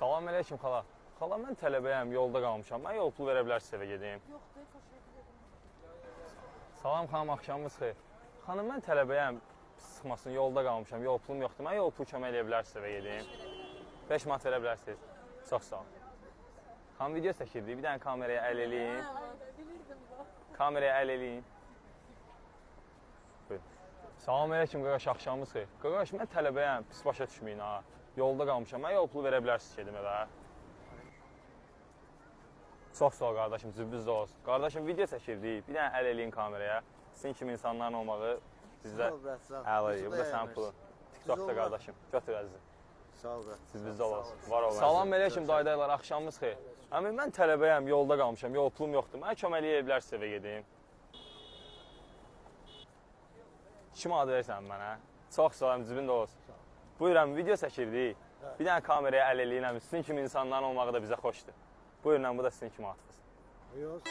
Salam əleykum xala. Xala, mən tələbəyəm, yolda qalmışam. Mən yol pulu verə bilərsiniz evə gedeyim? Yox, teşekkür ederim. Salam xanım, axşamınız xeyir. Xanım, mən tələbəyəm, sıxmasın, yolda qalmışam, yol pulum yoxdur. Mən yol pulu kömək eləyə bilərsiniz evə gedeyim? 5 manat verə bilərsiniz. Çox sağ olun. Xanım, video çəkirdik, bir dənə kameraya əl eləyin. Bilirdim bu. Kameraya əl eləyin. Buyurun. Salam əleykum qaqaş, axşamınız xeyir. Qaqaş, mən tələbəyəm, pis başa düşməyin ha. Yolda qalmışam, mən yol pulu verə bilərsiniz gedim evə? Çox sağ ol qardaşım, cübbüzdə olsun. Qardaşım, video çəkirdik, bir dənə əl eləyin kameraya. Sizin kimi insanların olmağı bizdə əla edir. Bu da sənin pulun. TikTokda qardaşım, götür əzizim. Sağ ol, brat. Cübbüzdə olasın. Var ol. Salam əleykum daydaylar, axşamınız xeyir. Əmi, mən tələbəyəm, yolda qalmışam, yol pulum yoxdur. Mənə kömək eləyə bilərsiniz evə gedeyim? 2 manat verirsən mənə. Çox sağ olun, cübbündə olsun. Buyurun, video çəkirdik. Bir dənə kameraya əl eləyin. Sizin kimi insanların olmağı da bizə xoşdur. Buyurun, bu da sizin kimi atınız. Yox.